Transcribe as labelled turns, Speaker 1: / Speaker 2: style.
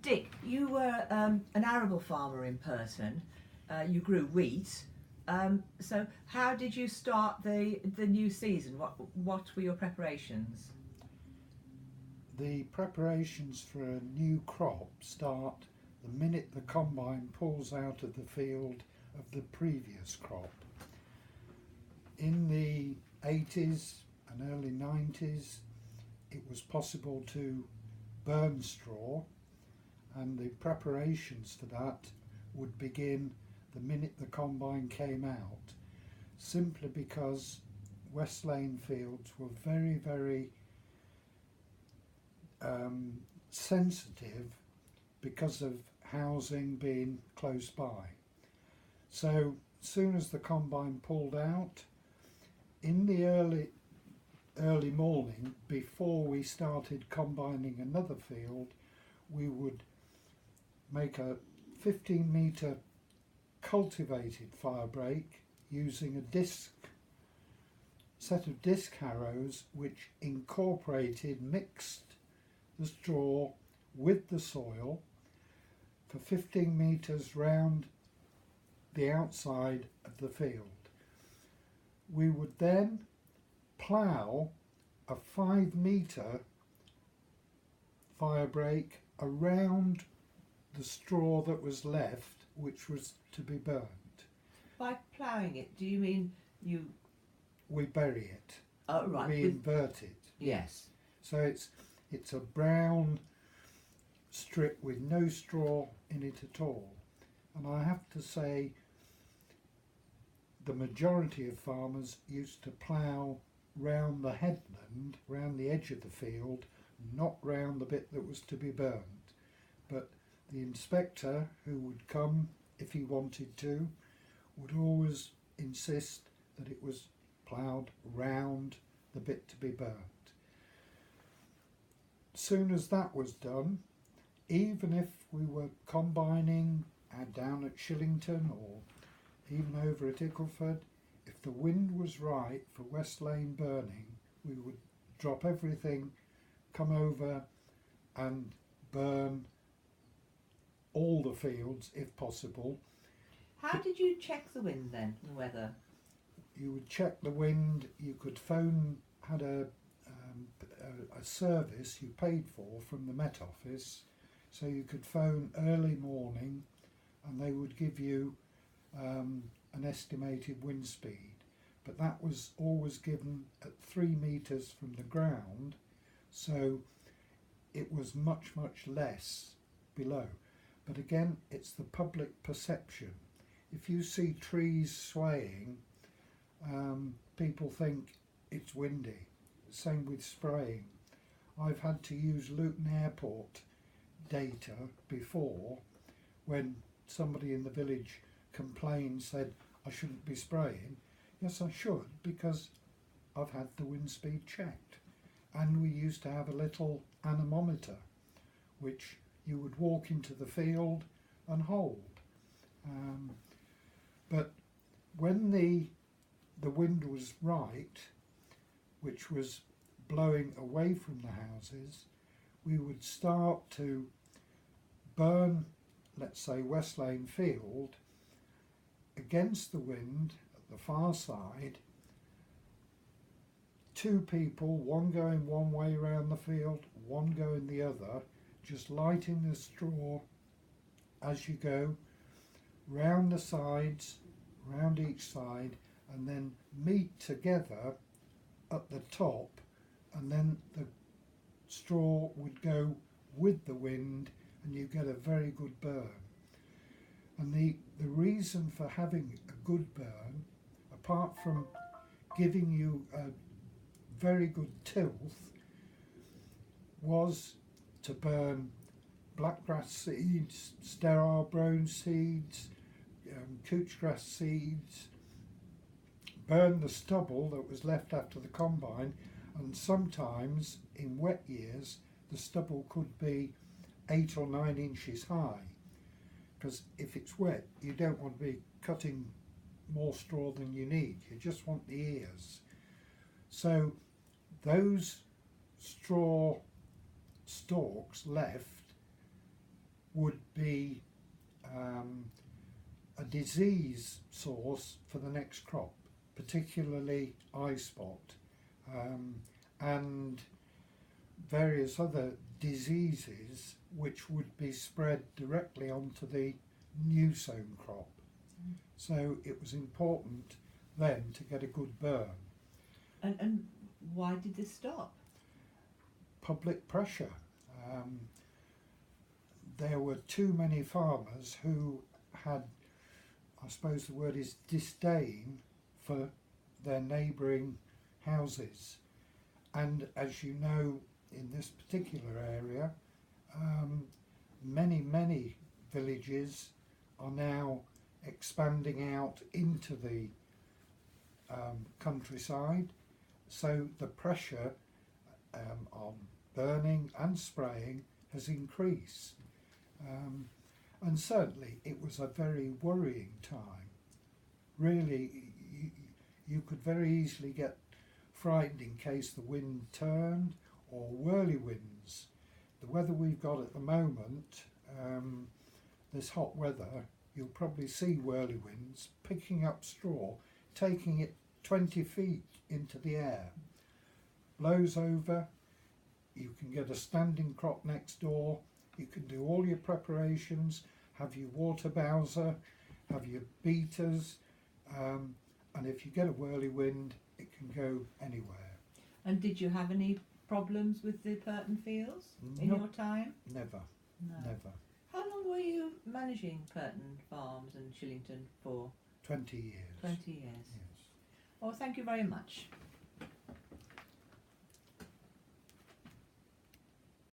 Speaker 1: Dick, you were an arable farmer in Pirton. You grew wheat. So how did you start the new season? What were your preparations?
Speaker 2: The preparations for a new crop start the minute the combine pulls out of the field of the previous crop. In the 80s and early 90s, it was possible to burn straw, and the preparations for that would begin the minute the combine came out, simply because West Lane fields were very, very sensitive because of housing being close by. So as soon as the combine pulled out, in the early morning, before we started combining another field, we would make a 15-metre cultivated fire break using a set of disc harrows which mixed the straw with the soil for 15 metres round the outside of the field. We would then plough a 5-metre fire break around the straw that was left, which was to be burnt.
Speaker 1: By ploughing it, do you mean you...
Speaker 2: We bury it.
Speaker 1: Oh, right.
Speaker 2: We invert it.
Speaker 1: Yes.
Speaker 2: So it's a brown strip with no straw in it at all. And I have to say, the majority of farmers used to plough round the headland, round the edge of the field, not round the bit that was to be burnt. But the inspector, who would come if he wanted to, would always insist that it was ploughed round the bit to be burnt. Soon as that was done, even if we were combining down at Shillington or even over at Ickleford, if the wind was right for West Lane burning, we would drop everything, come over and burn all the fields if possible.
Speaker 1: How did you check the wind then, the weather?
Speaker 2: You would check the wind, you could phone, had a service you paid for from the Met Office, so you could phone early morning and they would give you an estimated wind speed. But that was always given at 3 metres from the ground, so it was much, much less below. But again, it's the public perception. If you see trees swaying, people think it's windy. Same with spraying. I've had to use Luton Airport data before when somebody in the village complained, said I shouldn't be spraying. Yes, I should, because I've had the wind speed checked. And we used to have a little anemometer which you would walk into the field and hold. But when the wind was right, which was blowing away from the houses, we would start to burn, let's say, West Lane Field against the wind at the far side. 2 people, one going one way around the field, one going the other, just lighting the straw as you go, round the sides, round each side, and then meet together at the top, and then the straw would go with the wind and you get a very good burn. And the reason for having a good burn, apart from giving you a very good tilth, was to burn blackgrass seeds, sterile brown seeds, couchgrass seeds, burn the stubble that was left after the combine, and sometimes in wet years the stubble could be 8 or 9 inches high, because if it's wet you don't want to be cutting more straw than you need, you just want the ears. So those straw stalks left would be a disease source for the next crop, particularly eye spot, and various other diseases which would be spread directly onto the new sown crop. So it was important then to get a good burn.
Speaker 1: And why did this stop?
Speaker 2: Public pressure. There were too many farmers who had, I suppose the word is, disdain for their neighbouring houses. And as you know, in this particular area, many villages are now expanding out into the countryside, so the pressure on burning and spraying has increased. And certainly it was a very worrying time. Really, you could very easily get frightened in case the wind turned, or whirlywinds. The weather we've got at the moment, this hot weather, you'll probably see whirlywinds picking up straw, taking it 20 feet into the air. Blows over, you can get a standing crop next door, you can do all your preparations, have your water bowser, have your beaters, and if you get a whirlwind, it can go anywhere.
Speaker 1: And did you have any problems with the Pirton fields in
Speaker 2: Nope.
Speaker 1: your time?
Speaker 2: Never,
Speaker 1: No.
Speaker 2: never.
Speaker 1: How long were you managing Pirton Farms and Shillington for?
Speaker 2: 20 years.
Speaker 1: 20 years.
Speaker 2: Yes.
Speaker 1: Well, thank you very much.